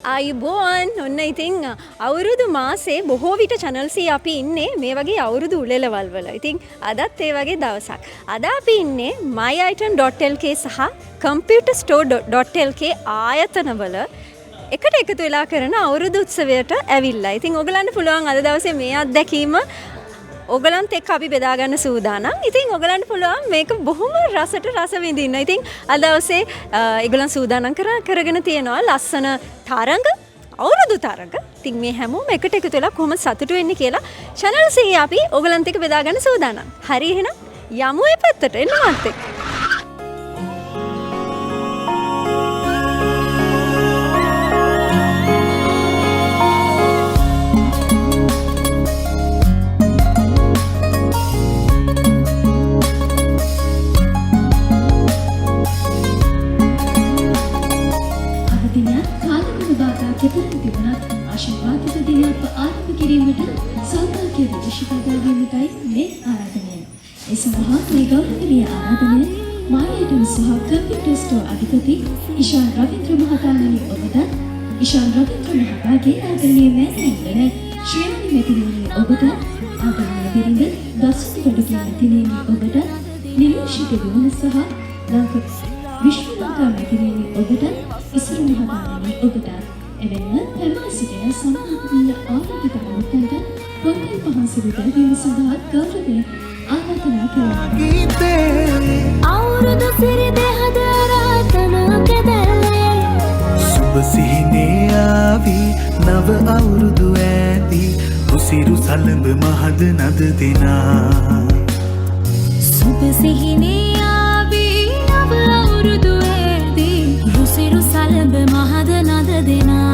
අයිබෝන් ඔන්න ඉතින් අවුරුදු මාසේ බොහෝ විට channel C අපි ඉන්නේ මේ වගේ අවුරුදු උළෙලවල් වල. ඉතින් අදත් ඒ වගේ දවසක්. අද අපි ඉන්නේ myitem.lk සහ computerstore.lk ආයතනවල එකට එකතු වෙලා කරන අවුරුදු උත්සවයට ඇවිල්ලා. ඉතින් ඔයගලන්ට පුළුවන් අද දවසේ මේ අත්දැකීම ඔයගලන්ට එක්ක අපි බෙදා ගන්න සූදානම්. ඉතින් ඔයගලන්ට පුළුවන් මේක බොහොම රසට රස විඳින්න. ඉතින් අද දවසේ ඒගොල්ලන් සූදානම් කරගෙන තියෙනවා ලස්සන තරඟ, අවුරුදු තරඟ. ඉතින් මේ හැමෝම එකට එකතු වෙලා කොහොමද සතුටු වෙන්නේ කියලා channel C අපි ඔයගලන්ට එක්ක බෙදා ගන්න සූදානම්. හරි එහෙනම් යමු ඒ පැත්තට එන්න මාත් එක්ක. කෙතරම් තිබුණත් ආශිර්වාදිත දිනයක් ආරම්භ කිරීමට සෞභාග්‍ය විශේෂතාවයකටයි මේ ආරාධනය. ඒ සඳහා මේ ගෞරවනීය ආරාධනය මයිටම් සහ කම්පියුටර් ස්ටෝර් අධිපති ඉෂාන් රවින්ද්‍ර මහතාණනි ඔබට ඉෂාන් රවින්ද්‍ර මහතාගේ ආදරණීය මෑණියන් ශ්‍රේණි මෙතිණිය ඔබට ආදරණීය බිරිඳ දසුති කොටගේ මෙතිණිය ඔබට නිලෝෂිත විමල සහ ලංක විශ්ව ලංකා මෙතිණිය ඔබට ඉසුරු මහතාණනි ඔබට එවෙන්න පැමිණ සිටින සම්මානීය ආරාධිත මහත්මයාට පොන්කල් පහන්සිරු දෙවීම සඳහා ගෞරවයෙන් ආරාධනා කරනවා. අවුරුදු සිරි දෙහද රාතන කැදල්ලේ සුබ සිහිනේ ආවි නව අවුරුදු ඇති උසිරු සලඹ මහද නද දෙනා සුබ සිහිනේ ආවි නව අවුරුදු ඇති උසිරු සලඹ මහද නද දෙනා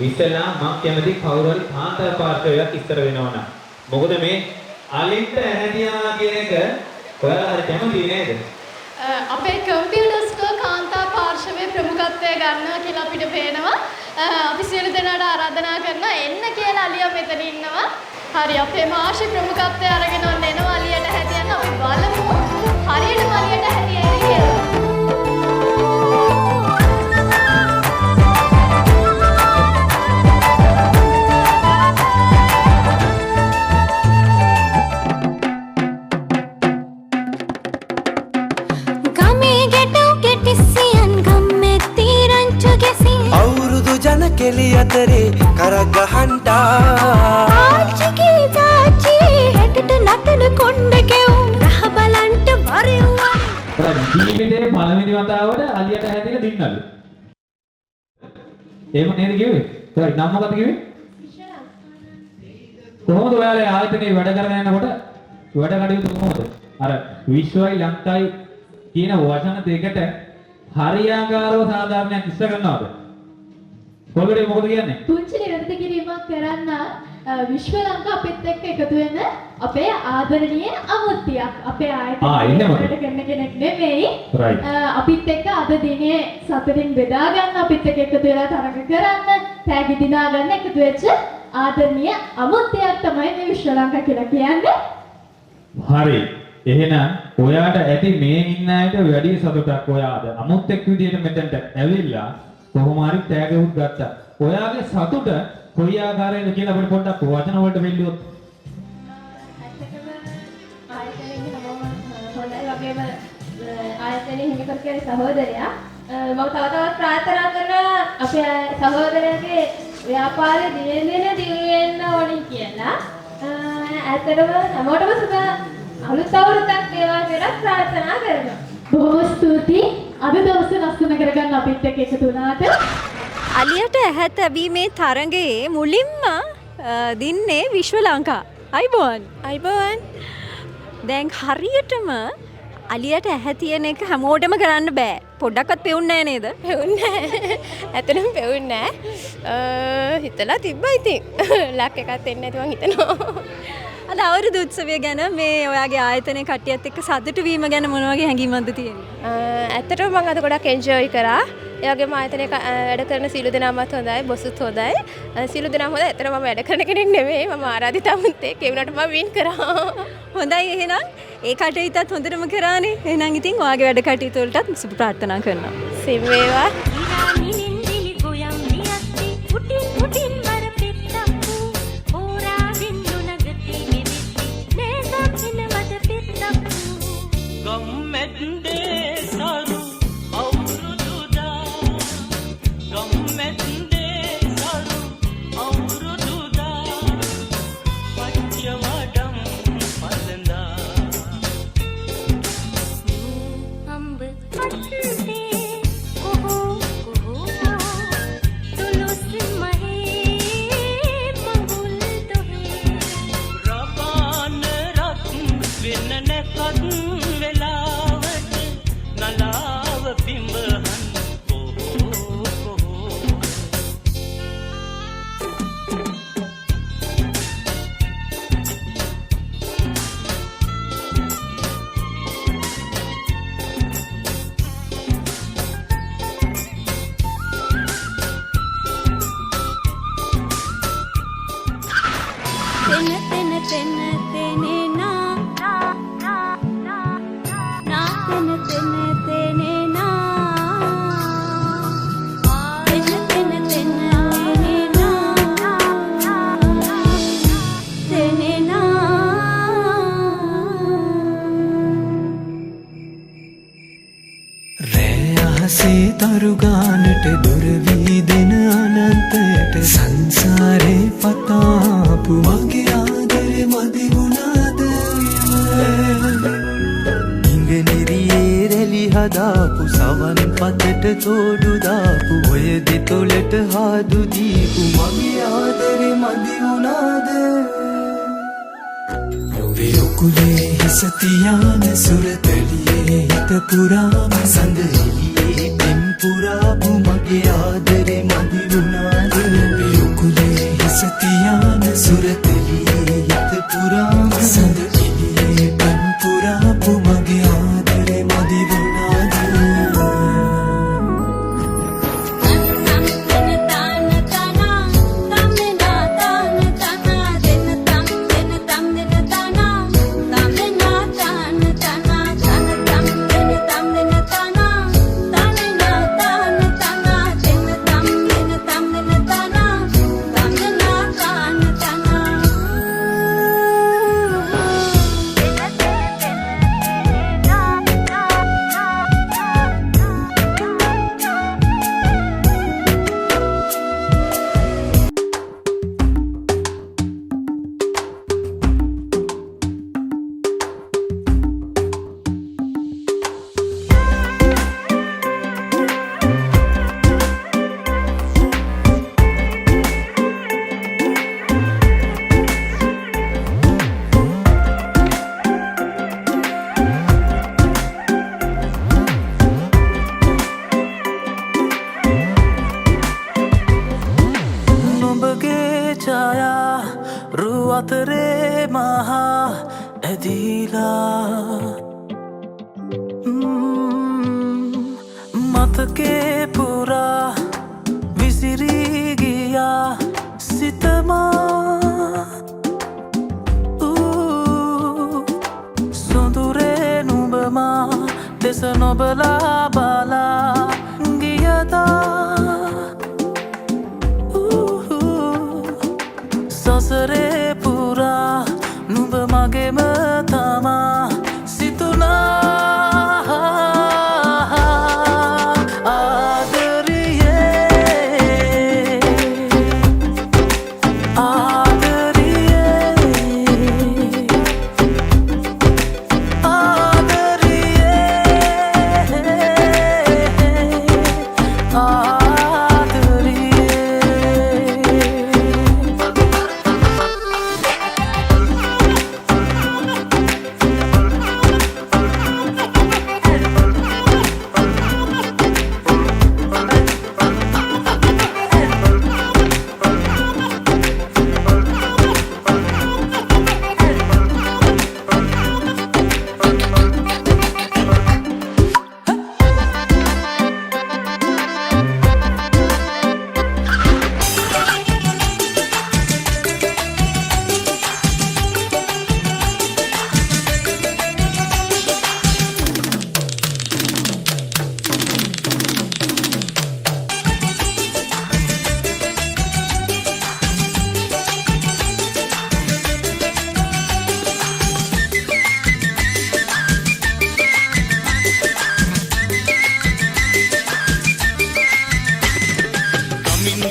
ඉස්සෙල්ලා මම කැමති කවුරු හරි කාන්තාර පාර්ශවයක් ඉස්සර වෙනවනම්. මොකද මේ අලින්ට ඇහැදියා කියන එක ඔයාලා හරි කැමති නේද? අපේ කම්පියුටර් ස්ටෝර් කාන්තා පාර්ශවයේ ප්‍රමුඛත්වය ගන්නවා කියලා අපිට පේනවා. අපි සියලු දෙනාට ආරාධනා කරනවා එන්න කියලා අලියා මෙතන ඉන්නවා. හරි අපේ මාෂි ප්‍රමුඛත්වය අරගෙන ඔන්න එනවා අලියට හැදියන්න. අපි බලමු හරියටම අලියට හැදියයිද කියලා. අවුරුදු ජන කෙලි අතරේ කරගහන්ටා ආච්චිගේ තාච්චි හෙටට නටන කොණ්ඩ කෙවුම් රහ බලන්ට වරෙව්වා. ජීවිතේ පළවෙනි වතාවට අලියට හැදිලා දින්නලු. එහෙම නේද කිව්වේ? හරි නම් මොකද කිව්වේ? කොහොමද ඔයාලා ආයතනයේ වැඩ කරගෙන යනකොට වැඩ කටයුතු කොහොමද? අර විශ්වයි ලංකායි කියන වචන දෙකට හරියාකාරව සාධාරණයක් ඉස්ස කරනවද? කොල්ලේ මොකද කියන්නේ? පුංචි නිරන්තර කිරීමක් කරන්න විශ්ව ලංකා අපිත් එක්ක එකතු වෙන අපේ ආදරණීය අමුත්තියක්. අපේ ආයතනයේ වැඩ කරන කෙනෙක් නෙමෙයි. අපිත් එක්ක අද දිනේ සතුටින් බෙදා ගන්න අපිත් එක්ක එකතු වෙලා තරඟ කරන්න, තෑගි දිනා ගන්න එකතු වෙච්ච ආදරණීය අමුත්තියක් තමයි මේ විශ්ව ලංකා කියලා කියන්නේ. හරි. එහෙනම් ඔයාට ඇති මේ ඉන්න අයට වැඩි සතුටක් ඔයාද අමුත්තෙක් විදියට මෙතනට ඇවිල්ලා කොහොම හරි තෑගුත් ගත්තා. ඔයාගේ සතුට කොයි ආකාරයෙන්ද කියලා අපිට පොඩ්ඩක් වචන වලට වෙල්ලුවොත්. ආයතනයේ හැමෝම හොඳයි වගේම ආයතනයේ හිමිකර කියන සහෝදරයා මම තව තවත් ප්‍රාර්ථනා කරනවා අපේ සහෝදරයාගේ ව්‍යාපාරය දිනෙන් දින දියුණු වෙන්න ඕනි කියලා. ඇත්තටම හැමෝටම සුබ අලුත් අවුරුද්දක් වේවා කියලා ප්‍රාර්ථනා කරනවා. බොහොම ස්තුතියි. අද දවසේ ලස්සන කරගන්න අපිත් එක්ක එකතු වුණාට. අලියට ඇහැ තැබීමේ තරඟයේ මුලින්ම දින්නේ විශ්ව ලංකා. අයිබෝන්. අයිබෝන්. දැන් හරියටම අලියට ඇහැ තියෙන එක හැමෝටම කරන්න බෑ. පොඩ්ඩක්වත් පෙවුන්නේ නෑ නේද? පෙවුන්නේ නෑ. ඇත්තටම පෙවුන්නේ නෑ. හිතලා තිබ්බා ඉතින්. ලක් එකක් දෙන්න නැතුව හිතනවා. අද අවුරුදු උත්සවය ගැන මේ ඔයාගේ ආයතනයේ කට්ටියත් එක්ක සතුටු වීම ගැන මොන වගේ හැඟීමක්ද තියෙන්නේ? ඇත්තටම මම අද ගොඩක් එන්ජොයි කරා. ඒ වගේම ආයතනයේ වැඩ කරන සීළු දෙනාමත් හොඳයි, බොසුත් හොඳයි. සීළු දෙනාම හොඳයි. ඇත්තටම මම වැඩ කරන කෙනෙක් නෙමෙයි. මම ආරාධිතා මුත්තේ ඒ වුණාට මම වින් කරා. හොඳයි එහෙනම් ඒ කටයුත්තත් හොඳටම කරානේ. එහෙනම් ඉතින් ඔයාගේ වැඩ කටයුතු වලටත් සුබ ප්‍රාර්ථනා කරනවා. සිම් වේවා. තරුගානට දුරවී දෙන අනන්තයට සංසාරේ පතාපු මගේ ආදරේ මදි වුණාද ඉංගනෙරියේ රැලි හදාපු සවන් පතට තෝඩු දාපු ඔය දෙතොලට හාදු දීපු මගේ ආදරේ මදි වුණාද නොවේ ඔකුලේ හිස තියාන සුරතලියේ හිත පුරාම සඳ පුරාපු මගේ ආදරේ මදි වුණාද පිරුකුලේ හිස තියාන සුරතලියේ හිත පුරාම සඳ දීලා මතකේ පුරා විසිරී ගියා සිතමා සොඳුරේ නුඹමා දෙස නොබලා බලා ගියදා සසරේ පුරා නුඹ මගේම තමා සිතුනා ආදරියේ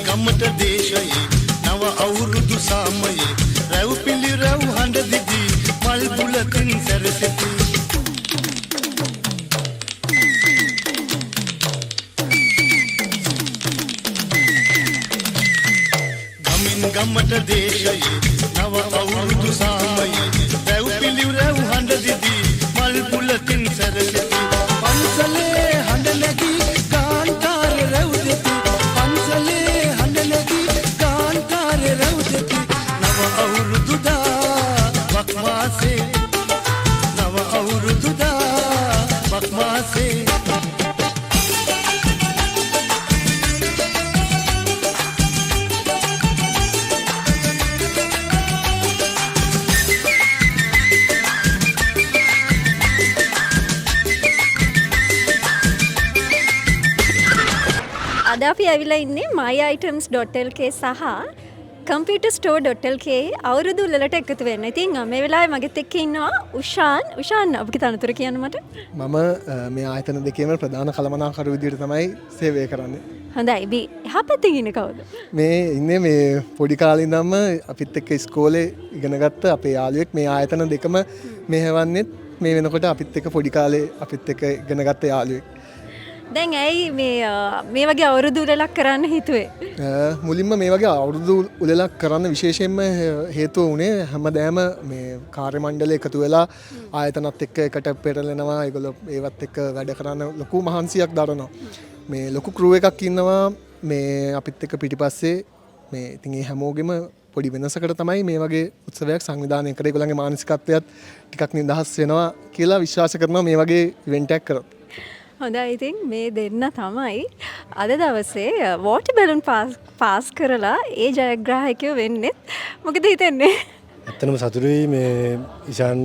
ගමට දේශයේ නව අවුරුදු සාමයේ රැව් පිළි රැව් හඬ දිදී මල් බුලකින් සැරසෙති ගමින් ගමට දේශයේ නව අවුරුදු සාමයේ රැව් පිළි රැව් හඬ දිදී මල් බුලකින් සැරසෙති පන්සලේ හඬ නැගී කාන්තාර රැව් දෙති පන්සලේ හඬ නැගී කාන්තාර රැව් දෙති නව අවුරුදුදා වක්වාසේ නව අවුරුදුදා වක්වාසේ අද අපි ඇවිල්ලා ඉන්නේ myitems.lk සහ computerstore.lk අවුරුදු උළෙලට එකතු වෙන්න. ඉතින් මේ වෙලාවේ මගෙත් එක්ක ඉන්නවා උෂාන් ඔබගේ තනතුර කියන්න මට. මම මේ ආයතන දෙකේම ප්‍රධාන කළමනාකරු විදිහට තමයි සේවය කරන්නේ. හොඳයි. එහා පැත්තේ ඉන්නේ කවුද? මේ ඉන්නේ මේ පොඩි කාලේ ඉඳන්ම අපිත් එක්ක ඉස්කෝලේ ඉගෙනගත්ත අපේ යාළුවෙක්. මේ ආයතන දෙකම මෙහෙවන්නෙත් මේ වෙනකොට අපිත් එක්ක පොඩි කාලේ අපිත් එක්ක ඉගෙනගත්ත යාළුවෙක්. දැන් ඇයි මේ වගේ අවුරුදු උළෙලක් කරන්න හිතුවේ? මුලින්ම මේ වගේ අවුරුදු උළෙලක් කරන්න විශේෂයෙන්ම හේතුව වුණේ හැමදාම මේ කාර්ය මණ්ඩලය එකතු වෙලා ආයතනත් එක්ක එකට පෙරලෙනවා. ඒගොල්ලෝ ඒවත් එක්ක වැඩ කරන්න ලොකු මහන්සියක් දරනවා. මේ ලොකු ක්‍රූ එකක් ඉන්නවා මේ අපිත් එක්ක පිටිපස්සේ. මේ ඉතින් ඒ හැමෝගෙම පොඩි වෙනසකට තමයි මේ වගේ උත්සවයක් සංවිධානය කරේ. ඒගොල්ලන්ගේ මානසිකත්වයත් ටිකක් නිදහස් වෙනවා කියලා විශ්වාස කරනවා මේ වගේ ඉවෙන්ට් එකක් කරොත්. හොඳයි. ඉතින් මේ දෙන්න තමයි අද දවසේ වෝටර් බැලුන් පාස් කරලා ඒ ජයග්‍රාහකයෝ වෙන්නේ. මොකද හිතන්නේ? ඇත්තටම සතුටුයි මේ ඉෂාන්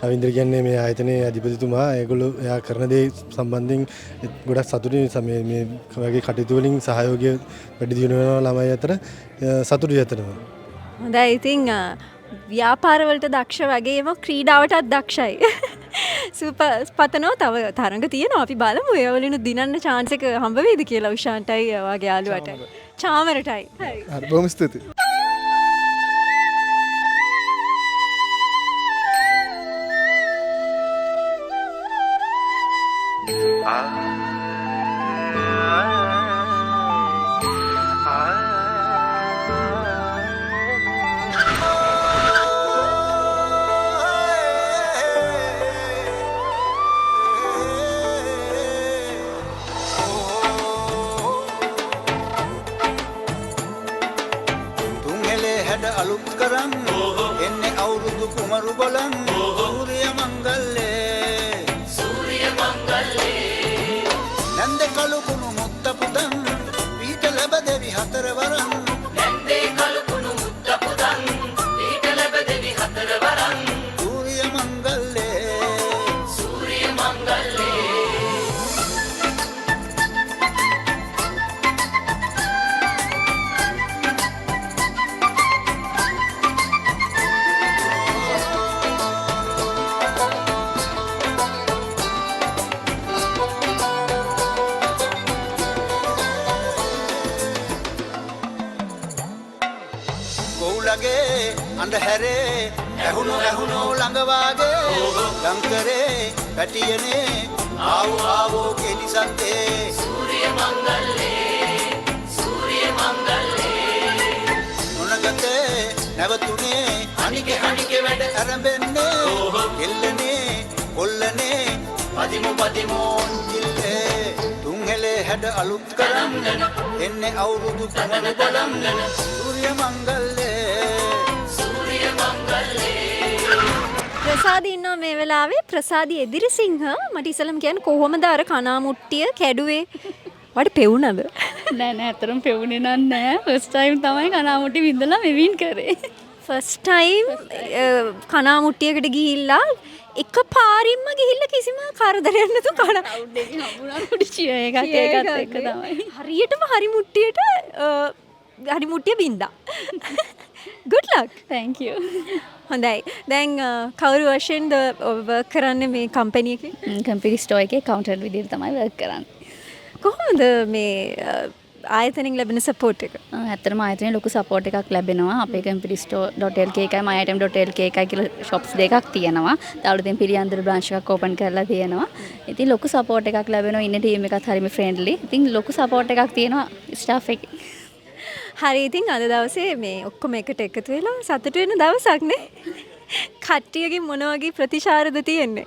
රවින්ද්‍ර කියන්නේ මේ ආයතනයේ අධිපතිතුමා. ඒගොල්ලෝ එයා කරන දේ සම්බන්ධයෙන් ගොඩක් සතුටුයි. මේ වගේ කටයුතු වලින් සහයෝගය වැඩි දියුණු වෙනවා ළමයි අතර. සතුටුයි ඇත්තටම. හොඳයි. ඉතින් ව්‍යාපාරවලට දක්ෂ වගේම ක්‍රීඩාවටත් දක්ෂයි. පතනෝ තව තරඟ තියෙනවා. අපි බලමු ඒ වලින් දිනන්න chance එක හම්බ වෙයිද කියලා උෂාන්ටයි වගේ යාළුවටයි. චාමරටයි. හරි. බොහොම ස්තුතියි. අලුත් කරන් එන්නේ අවුරුදු කුමරු බලන් වගේ අන්ධහැරේ ඇහුණු ඇහුණු ළඟ වාගේ ගම්කරේ පැටියනේ ආවෝ ආවෝ කෙලිසත්තේ සූර්ය මංගල්ලේ මොනගතේ නැවතුනේ අනිකේ වැඩ ආරම්භෙන්නේ කෙල්ලනේ කොල්ලනේ පදිමු ඉල්ලේ තුන්හෙලේ හැඩ අලුත් කරන් එන්නේ අවුරුදු තුනක බලන් සූර්ය මංගල්ලේ ප්‍රසාදි ඉන්නවා මේ වෙලාවේ. ප්‍රසාදි එදිරිසිංහ මට ඉස්සලම කියන්නේ කොහොමද අර කනාමුට්ටිය කැඩුවේ? වඩ පෙවුනද? නෑ ඇත්තටම පෙවුනේ නෑ. ෆස්ට් ටයිම් තමයි කනාමුට්ටි විඳලා මෙවින් කරේ. ෆස්ට් ටයිම් කනාමුට්ටියකට ගිහිල්ලා එක පාරින්ම ගිහිල්ලා කිසිම කරදරයක් නැතුව අවුට් එකේ හම්බුණා පොඩි චියර් එකක් ඒකත් එක්ක තමයි. හරියටම හරි මුට්ටිය බින්දා. good luck. thank you. හොඳයි. දැන් කවුරු වශයෙන්ද වර්ක් කරන්නේ මේ කම්පැනි එකේ? කම්පැනි ස්ටෝර් එකේ කවුන්ටර් විදිහට තමයි වර්ක් කරන්නේ. කොහොමද මේ ආයතනෙන් ලැබෙන සපෝට් එක? ඇත්තටම ආයතනයේ ලොකු සපෝට් එකක් ලැබෙනවා. අපේ company.store.lk එකයි myitem.lk එකයි කියලා shops දෙකක් තියෙනවා. තාවුලෙන් පිළියන්දර branch එකක් open කරලා තියෙනවා. ඉතින් ලොකු සපෝට් එකක් ලැබෙනවා. ඉන්න ටීම් එකත් හරිම friendly. ඉතින් ලොකු සපෝට් එකක් තියෙනවා staff එකේ. හරි ඉතින් අද දවසේ මේ ඔක්කොම එකට එකතු වෙලා සතුට වෙන දවසක් නේ. කට්ටියගෙන් මොන වගේ ප්‍රතිචාරද තියෙන්නේ?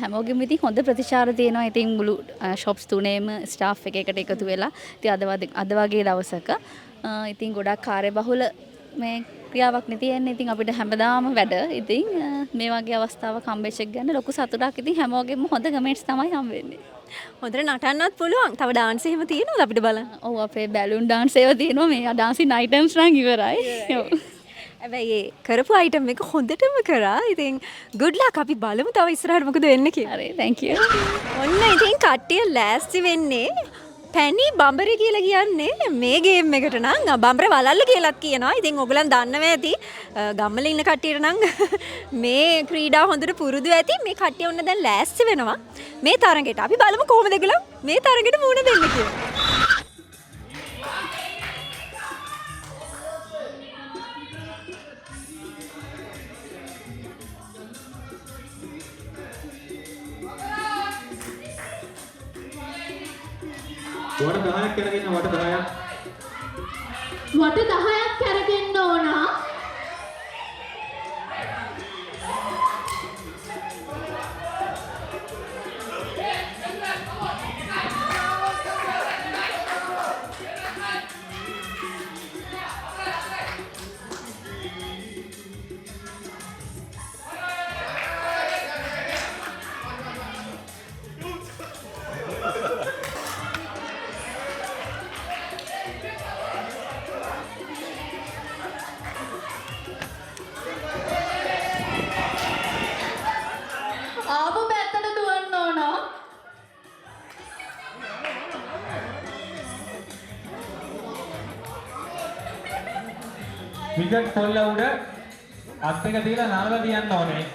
හැමෝගෙම ඉතින් හොඳ ප්‍රතිචාර තියෙනවා. ඉතින් මුළු shops තුනේම staff එකකට එකතු වෙලා ඉතින් අද වගේ දවසක ඉතින් ගොඩක් කාර්යබහුල මේ ක්‍රියාවක් නේ තියෙන්නේ. ඉතින් අපිට හැමදාම වැඩ. ඉතින් මේ වගේ අවස්ථාවක් හම්බෙච්ච එක ගැන ලොකු සතුටක්. ඉතින් හැමෝගෙම හොඳ කමෙන්ට්ස් තමයි හම්බ වෙන්නේ. හොඳට නටන්නත් පුළුවන්. තව ඩාන්ස් එහෙම තියෙනවද අපිට බලන්න? ඔව් අපේ බැලුන් ඩාන්ස් ඒවා තියෙනවා. මේ ඩාන්සින් අයිටම්ස් නම් ඉවරයි. ඔව්. හැබැයි ඒ කරපු අයිටම් එක හොඳටම කරා. ඉතින් good luck. අපි බලමු තව ඉස්සරහට මොකද වෙන්නේ කියලා. හරි thank you. ඔන්න ඉතින් කට්ටිය ලෑස්ති වෙන්නේ. පැණි බඹරේ කියලා කියන්නේ මේ ගේම් එකට නම් බඹරේ වලල්ල කියලාත් කියනවා. ඉතින් ඔයගලන් දන්නවා ඇති. ගම්මල ඉන්න කට්ටියට නම් මේ ක්‍රීඩා හොඳට පුරුදු ඇති. මේ කට්ටිය ඔන්න දැන් ලෑස්ති වෙනවා මේ තරඟයට. අපි බලමු කොහොමද ඒගොල්ලෝ මේ තරඟයට මුහුණ දෙන්නේ කියලා. වට 10ක් කරගෙන වට 10ක්. වට 10ක් කරගෙන ඕන. ආපු පැත්තට දුවන්න ඕන. විකට් පොල්ල උඩ අත් එක තියලා නාලා තියන්න ඕනේ.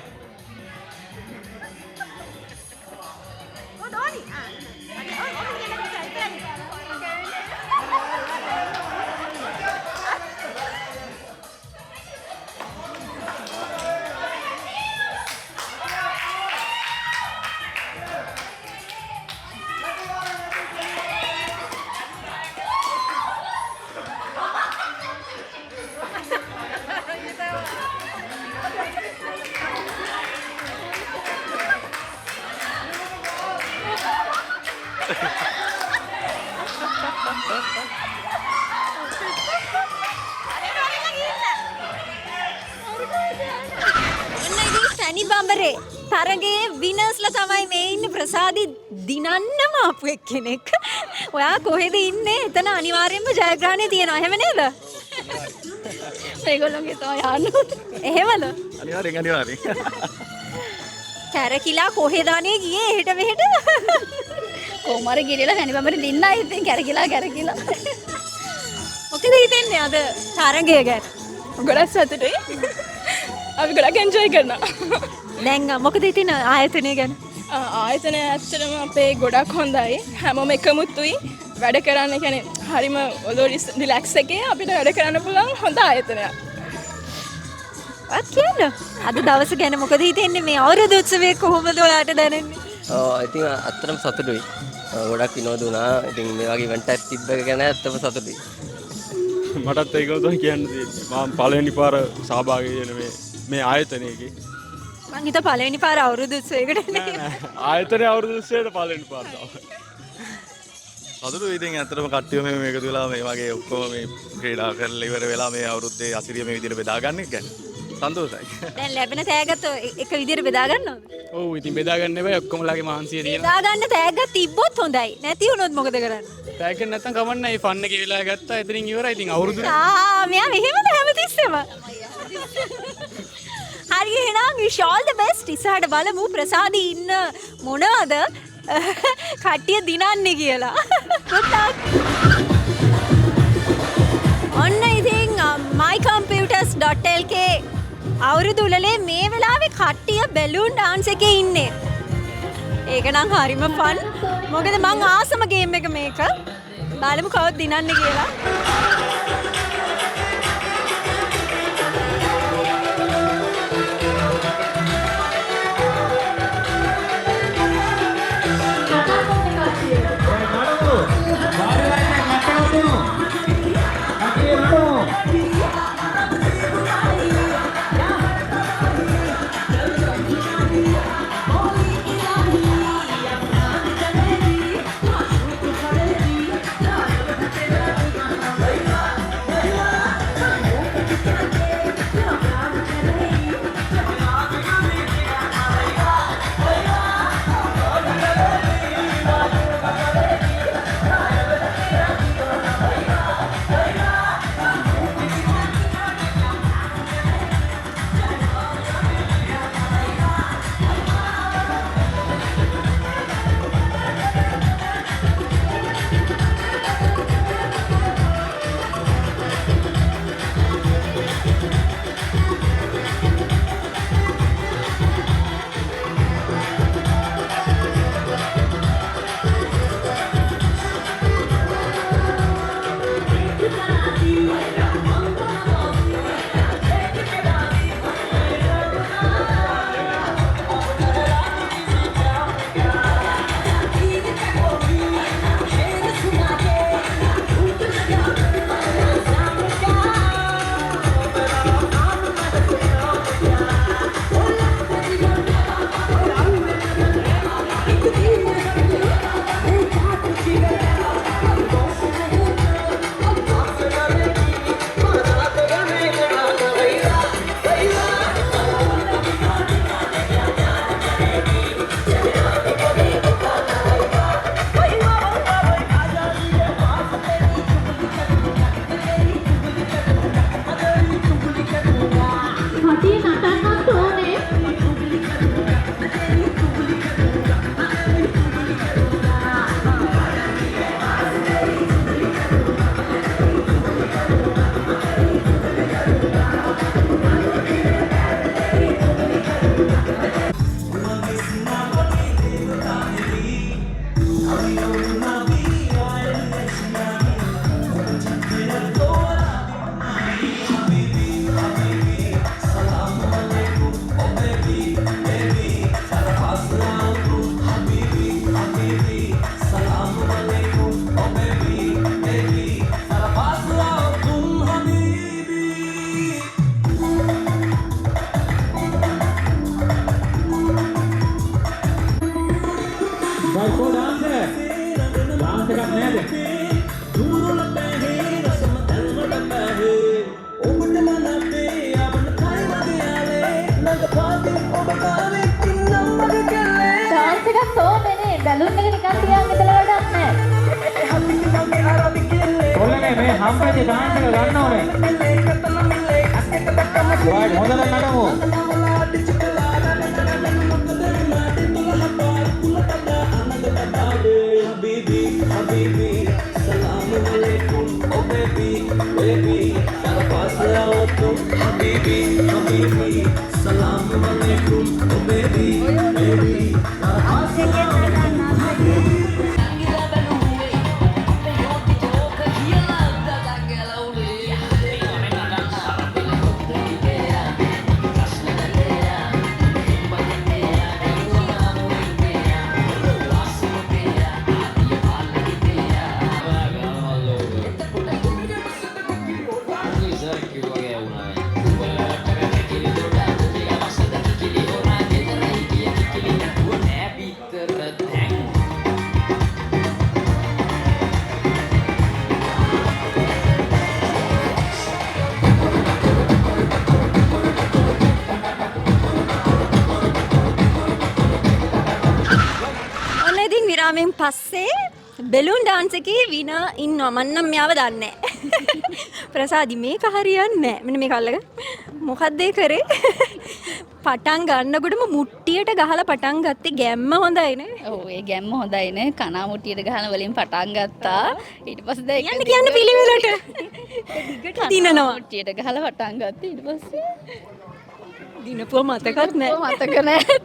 පැණි බඹරේ තරගයේ විනර්ස්ලා තමයි මේ ඉන්නේ. ප්‍රසාදි දිනන්නම ආපු එක්කෙනෙක්. ඔයා කොහෙද ඉන්නේ? එතන අනිවාර්යෙන්ම ජයග්‍රහණය තියෙනවා. එහෙම නේද? මේගොල්ලෝගේ තමයි යන්න. එහෙමද? අනිවාර්යෙන්. කැරකිලා කොහෙද අනේ ගියේ එහෙට මෙහෙට? කොහොමද ගිරලා පැණි බඹරේ දින්නයි ඉතින් කැරකිලා. මොකද හිතන්නේ අද තරගය ගැන? ගොඩක් සතුටුයි. අපි ගොඩක් එන්ජොයි කරනවා. දැන් මොකද හිතන්නේ ආයතනය ගැන? ආයතනය ඇත්තටම අපේ ගොඩක් හොඳයි. හැමෝම එකමුතුයි වැඩ කරන්න. කියන්නේ හරිම ඔලෝ රිලැක්ස් එකේ අපිට වැඩ කරන්න පුළුවන් හොඳ ආයතනයක්. වත් කියන්න. අද දවස ගැන මොකද හිතෙන්නේ මේ අවුරුදු උත්සවයේ කොහොමද ඔයාලට දැනෙන්නේ? ඉතින් අත්‍තරම සතුටුයි. ගොඩක් විනෝද වුණා. ඉතින් මේ වගේ ඉවෙන්ට් එකක් තිබ්බ එක ගැන ඇත්තම සතුටුයි. මටත් ඒක තමයි කියන්න තියෙන්නේ. මම පළවෙනි පාර සහභාගී වෙන මේ ආයතනයේදී. මං හිත පළවෙනි පාර අවුරුදු උත්සවයකට නේ. ආයතනයේ අවුරුදු උත්සවයට පළවෙනි පාර තමයි. සතුටුයි. ඉතින් ඇත්තටම කට්ටිය මේ එකතු වෙලා මේ වගේ ඔක්කොම මේ ක්‍රීඩා කරලා ඉවර වෙලා මේ අවුරුද්දේ අසිරිය මේ විදිහට බෙදා ගන්න එක ගැන සන්තෝෂයි. දැන් ලැබෙන තෑග්ගත් එක විදියට බෙදා ගන්නවද? ඔව් ඉතින් බෙදා ගන්න එපා ඔක්කොමලාගේ මහන්සිය තියෙනවා. බෙදා ගන්න තෑග්ගක් තිබ්බොත් හොඳයි. නැති වුණොත් මොකද කරන්නේ? තෑග්ගක් නැත්තම් කමන්නේ නැහැ. ෆන් එකේ වෙලා ගත්තා. එතනින් ඉවරයි. ඉතින් අවුරුදු මෙයා මෙහෙමද හැමතිස්සෙම? හරි එහෙනම් wish all the best. ඉස්සරහට බලමු ප්‍රසාදී ඉන්න මොනවද කට්ටිය දිනන්නේ කියලා. good luck. ඔන්න ඉතින් mycomputers.lk අවුරුදු උළෙලේ මේ වෙලාවේ කට්ටිය බැලූන් ඩාන්ස් එකේ ඉන්නේ. ඒක නම් හරිම ෆන්. මොකද මං ආසම ගේම් එක මේක. බලමු කවුද දිනන්නේ කියලා. ප්‍රෝග්‍රෑමින් පස්සේ බෙලුන් ඩාන්ස් එකේ විනර් ඉන්නවා. මම නම් මෙයාව දන්නේ නැහැ. ප්‍රසාදි මේක හරියන්නේ නැහැ. මෙන්න මේක අල්ලගන්න. මොකක්ද ඒ කරේ? පටන් ගන්නකොටම මුට්ටියට ගහලා පටන් ගත්තේ ගැම්ම හොඳයි නේ. ඔව් ඒ ගැම්ම හොඳයි නේ. කනා මුට්ටියට ගහන වලින් පටන් ගත්තා. ඊට පස්සේ දැන් කියන්න පිළිවෙලට. දිගට දිනනවා. මුට්ටියට ගහලා පටන් ගත්තා. ඊට පස්සේ දිනපුව මතකත් නැහැ. මතක නැහැ.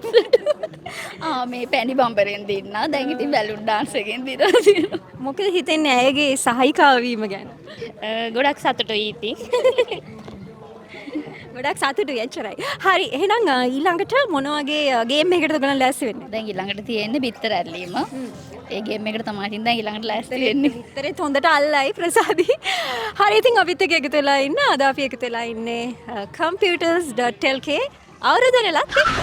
මේ පැණි බම්බරෙන් දින්නා. දැන් ඉතින් බැලුන් ඩාන්ස් එකෙන් දිනනවා. මොකද හිතෙන්නේ ඇයගේ සහායිකාව වීම ගැන? ගොඩක් සතුටුයි ඉතින්. ගොඩක් සතුටුයි එච්චරයි. හරි එහෙනම් ඊළඟට මොන වගේ ගේම් එකකටද ඔයගොල්ලෝ ලෑස්ති වෙන්නේ? දැන් ඊළඟට තියෙන්නේ බිත්තර ඇල්ලීම. ඒ ගේම් එකට තමයි ඉතින් දැන් ඊළඟට ලෑස්ති වෙන්නේ. බිත්තරෙත් හොඳට අල්ලයි ප්‍රසාදි. හරි ඉතින් අපිත් එක්ක එකතු වෙලා ඉන්න අද අපි එකතු වෙලා ඉන්නේ computers.lk අවුරුදු වෙලත් එක්ක.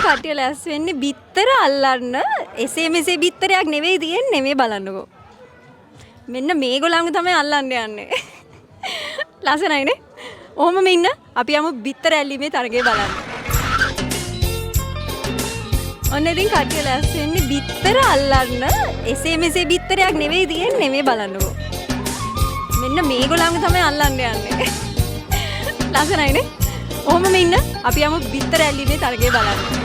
කට්ටිය ලෑස්ති වෙන්නේ බිත්තර අල්ලන්න. එසේ මෙසේ බිත්තරයක් නෙවෙයි තියෙන්නේ මේ බලන්නකෝ. මෙන්න මේගොල්ලන්ව තමයි අල්ලන්න යන්නේ. ලස්සනයිනේ. ඔහොමම ඉන්න අපි යමු බිත්තර ඇල්ලීමේ තරගය බලන්න. ඔන්න ඉතින් කට්ටිය ලෑස්ති වෙන්නේ බිත්තර අල්ලන්න. එසේ මෙසේ බිත්තරයක් නෙවෙයි තියෙන්නේ මේ බලන්නකෝ. මෙන්න මේගොල්ලන්ව තමයි අල්ලන්න යන්නේ. ලස්සනයිනේ. ඔහොමම ඉන්න අපි යමු බිත්තර ඇල්ලීමේ තරගය බලන්න.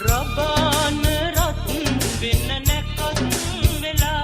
Rabban rat bin nakat vela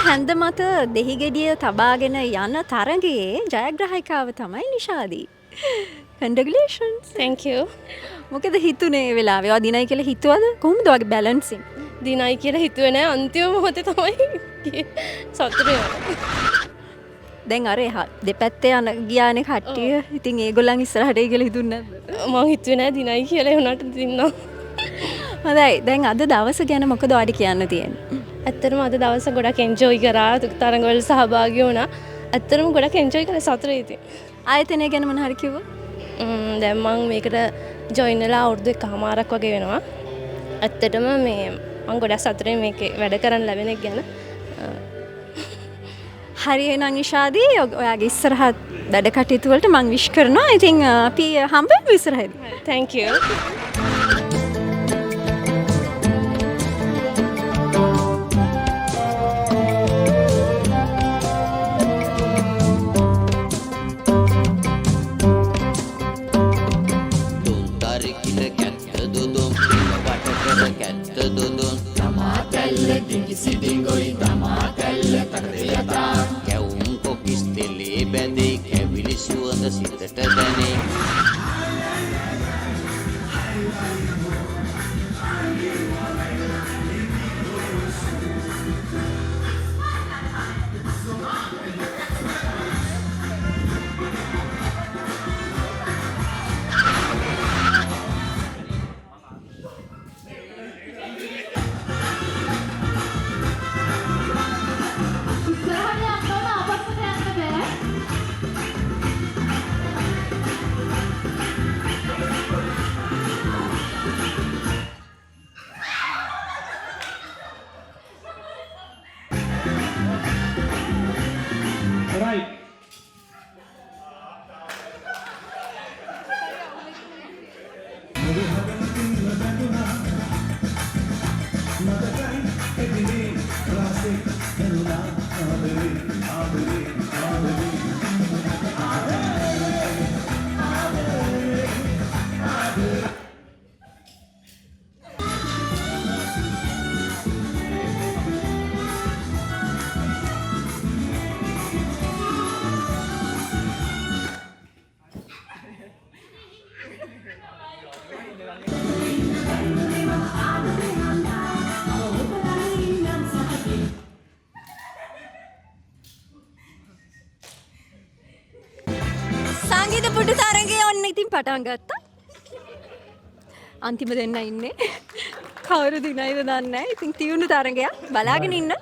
හැන්ද මත දෙහිගෙඩිය තබාගෙන යන තරගයේ ජයග්‍රාහිකාව තමයි නිෂාදී. Congratulations. Thank you. මොකද හිතුනේ ඒ වෙලාවේ? ඔයා දිනයි කියලා හිතුවද? කොහොමද ඔයාගේ බැලන්සින්? දිනයි කියලා හිතුවේ නෑ අන්තිම මොහොතේ තමයි සතුටු වෙන්නේ. දැන් අර දෙපැත්තේ යන ගියානේ කට්ටිය. ඉතින් ඒගොල්ලන් ඉස්සරහට ඒ කියලා හිතුන්නේ නැද්ද? මං හිතුවේ නෑ දිනයි කියලා ඒ උනාට දින්නවා. හොඳයි. දැන් අද දවස ගැන මොකද ඔයාලට කියන්න තියෙන්නේ? ඇත්තටම අද දවස ගොඩක් එන්ජොයි කරා. තරඟවල සහභාගී වුණා. ඇත්තටම ගොඩක් එන්ජොයි කරලා සතුටුයි ඉතින්. ආයතනය ගැන මොන හරි කිව්වා? දැන් මං මේකට ජොයින් වෙලා අවුරුදු එකමාරක් වගේ වෙනවා. ඇත්තටම මේ මං ගොඩක් සතුටින් මේකේ වැඩ කරන්න ලැබෙන එක ගැන. හරි එහෙනම් ඉෂාදී ඔයාගේ ඉස්සරහත් වැඩ කටයුතු වලට මං විශ් කරනවා. ඉතින් අපි හම්බෙමු ඉස්සරහදී. Thank you. කැවුම් කොකිස් තෙලේ බැඳේ කැවිලි සුවඳ සිතට දැනේ Right. සංගීත පුටු තරගය ඔන්න ඉතින් පටන් ගත්තා. අන්තිම දෙන්න ඉන්නේ. කවුරු දිනයිද දන්නේ නැහැ. ඉතින් තියුණු තරගයක් බලාගෙන ඉන්න.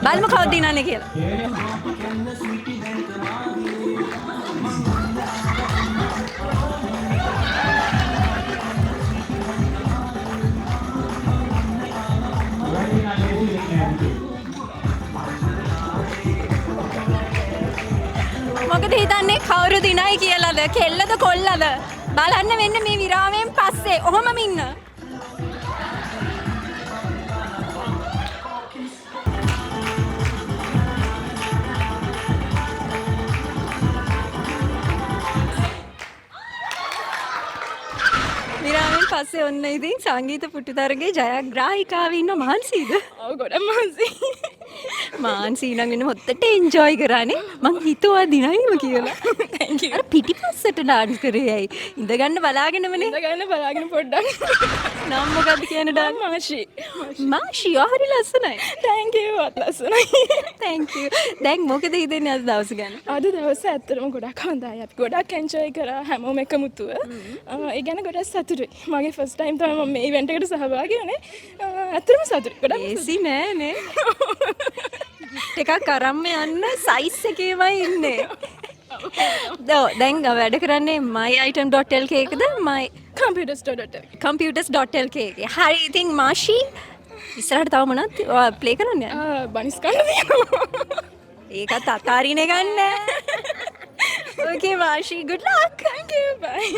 බලමු කවුද දිනන්නේ කියලා. මොකද හිතන්නේ කවුරු දිනයි කියලාද? කෙල්ලද කොල්ලද? බලන්න වෙන්න මේ විරාමයෙන් පස්සේ. ඔහොමම ඉන්න. විරාමයෙන් පස්සේ ඔන්න ඉතින් සංගීත පුටු තරගයේ ජයග්‍රාහිකාව ඉන්න මාන්සීද? ඔව් ගොඩක් මාන්සී. මාන්සී නම් වෙන හොත්තට එන්ජොයි කරානේ. මං හිතුවා දිනයිම කියලා. Thank you. අර පිටිපස්සට ඩාන්ස් කරේ ඇයි? ඉඳගන්න බලාගෙනමනේ. ඉඳගන්න බලාගෙන පොඩ්ඩක්. නම් මොකද්ද කියන ඩාන්ස්? මාෂි. මාෂි හරි ලස්සනයි. Thank you. ලස්සනයි. Thank you. දැන් මොකද හිතන්නේ අද දවස ගැන? අද දවසේ ඇත්තටම ගොඩක් හොඳයි. අපි ගොඩක් එන්ජොයි කරා හැමෝම එකමුතුව. ඒ ගැන ගොඩක් සතුටුයි. මගේ ෆස්ට් ටයිම් තමයි මම මේ ඉවෙන්ට් එකට සහභාගී වුණේ. ඇත්තටම සතුටුයි. ගොඩක් ඒසි නෑනේ. ටිකක් අරම්ම යන්න සයිස් එකේමයි ඉන්නේ. දැන් වැඩ කරන්නේ myitem.lk එකද my computers.lk එකේ. හරි ඉතින් මාෂි ඉස්සරහට තව මොනවද ප්ලේ කරන්නේ? බනිස් කන්න තියෙනවා. ඒකත් අතාරින්න ගන්න. Okay මාෂි good luck. Thank you. Bye.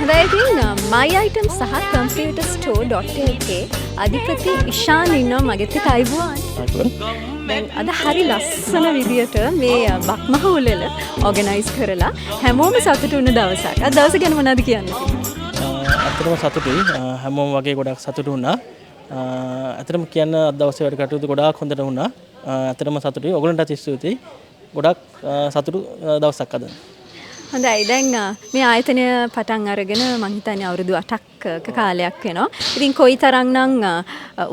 හොඳයි ඉතින් my item සහ computerstore.lk අධිපති ඉෂාන් ඉන්නවා මගෙත් එක්ක අයබුවන්. දැන් අද හරි ලස්සන විදියට මේ බක්මහ උළෙල ඕගනයිස් කරලා හැමෝම සතුටු වුණ දවසක්. අද දවස ගැන මොනවද කියන්නේ? ඇත්තටම සතුටුයි. හැමෝම වගේ ගොඩක් සතුටු වුණා. ඇත්තටම කියන්න අද දවසේ වැඩ කටයුතු ගොඩාක් හොඳට වුණා. ඇත්තටම සතුටුයි. ඔයගොල්ලන්ටත් ස්තුතියි. ගොඩක් සතුටු දවසක් අද. හොඳයි දැන් මේ ආයතනය පටන් අරගෙන මං හිතන්නේ අවුරුදු 8ක කාලයක් වෙනවා. ඉතින් කොයි තරම්නම්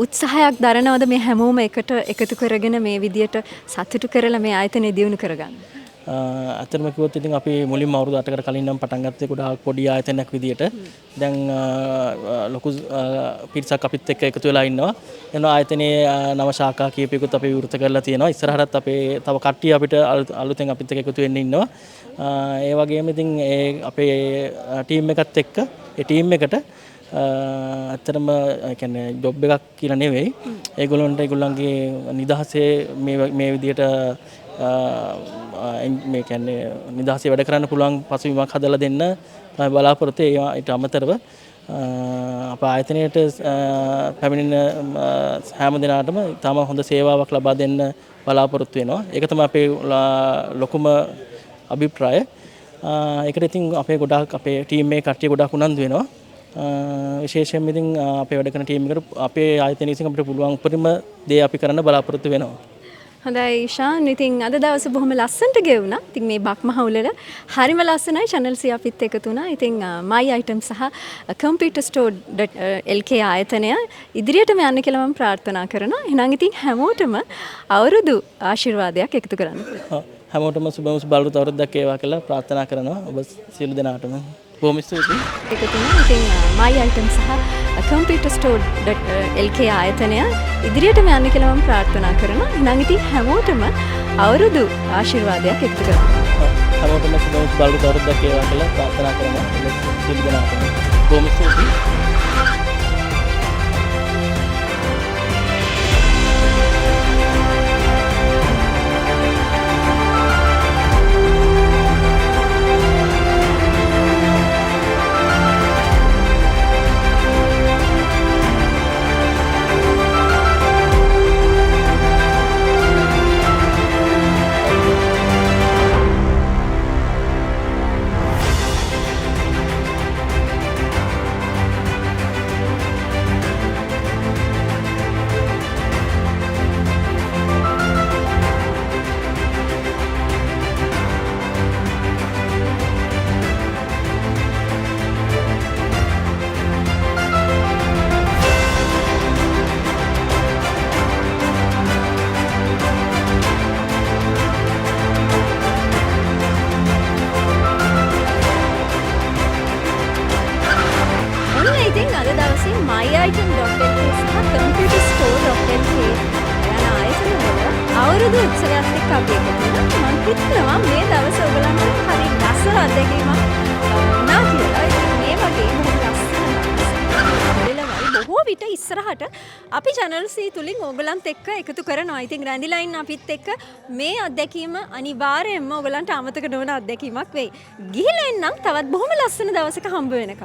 උත්සාහයක් දරනවද මේ හැමෝම එකට එකතු කරගෙන මේ විදියට සතුටු කරලා මේ ආයතනය දියුණු කරගන්න? ඇත්තටම කිව්වොත් ඉතින් අපි මුලින්ම අවුරුදු 8කට කලින් නම් පටන් ගත්තේ ගොඩාක් පොඩි ආයතනයක් විදියට. දැන් ලොකු පිරිසක් අපිත් එක්ක එකතු වෙලා ඉන්නවා. එන ආයතනයේ නව ශාඛා කීපයකුත් අපි විවෘත කරලා තියෙනවා. ඉස්සරහටත් අපේ තව කට්ටිය අපිට අලුතෙන් අපිත් එක්ක එකතු වෙන්න ඉන්නවා. ඒ වගේම ඉතින් අපේ ටීම් එකත් එක්ක ඒ ටීම් එකට ඇත්තටම කියන්නේ ජොබ් එකක් කියලා නෙවෙයි. ඒගොල්ලන්ගේ නිදහසේ මේ විදියට මේ කියන්නේ නිදහසේ වැඩ කරන්න පුළුවන් පසුබිමක් හදලා දෙන්න තමයි බලාපොරොත්තු. ඒට අමතරව අප ආයතනයට පැමිණෙන හැම දිනාටම තම හොඳ සේවාවක් ලබා දෙන්න බලාපොරොත්තු වෙනවා. ඒක තමයි අපේ ලොකුම අභිප්‍රාය. ඒකට ඉතින් අපේ ගොඩාක් අපේ ටීම් එකේ කට්ටිය ගොඩාක් උනන්දු වෙනවා. විශේෂයෙන්ම ඉතින් අපේ වැඩ කරන ටීම් එකට අපේ ආයතනය විසින් අපිට පුළුවන් උපරිම දේ අපි කරන්න බලාපොරොත්තු වෙනවා. හොඳයි ඊෂාන් ඉතින් අද දවසේ බොහොම ලස්සනට ගෙවුණා. ඉතින් මේ බක්මහ උළෙල හරිම ලස්සනයි. channel C අපිත් එකතු වුණා. ඉතින් my item සහ computerstore.lk ආයතනය ඉදිරියටම යන්න කියලා මම ප්‍රාර්ථනා කරනවා. එහෙනම් ඉතින් හැමෝටම අවුරුදු ආශිර්වාදයක් එකතු කරන්න. හැමෝටම සුබම සුබ අවුරුද්දක් වේවා කියලා ප්‍රාර්ථනා කරනවා. ඔබ සියලු දෙනාටම බොහොම ස්තුතියි. එකතු වුණා. ඉතින් my item සහ computerstore.lk ආයතනය ඉදිරියටම යන්න කියලා මම ප්‍රාර්ථනා කරනවා. එහෙනම් ඉතින් හැමෝටම අවුරුදු ආශිර්වාදයක් එකතු කරන්න. හැමෝටම සුබම සුබ අවුරුද්දක් වේවා කියලා ප්‍රාර්ථනා කරනවා. සියලු දෙනාටම බොහොම ස්තුතියි. අවුරුදු උත්සවයක් එක්ක අපි එකතු වෙනවා. මම හිතනවා මේ දවසේ ඔයගලන්ට හරි ලස්සන අත්දැකීමක් වුණා කියලා. මේ වගේ බොහෝ විට ඉස්සරහට අපි channel C තුලින් ඔයගලන්ට එක්ක එකතු කරනවා. ඉතින් රැඳිලා ඉන්න අපිත් එක්ක මේ අත්දැකීම අනිවාර්යයෙන්ම ඔයගලන්ට අමතක නොවන අත්දැකීමක් වෙයි. ගිහිල්ලා එන්නම් තවත් බොහොම ලස්සන දවසක හම්බ වෙනකම්.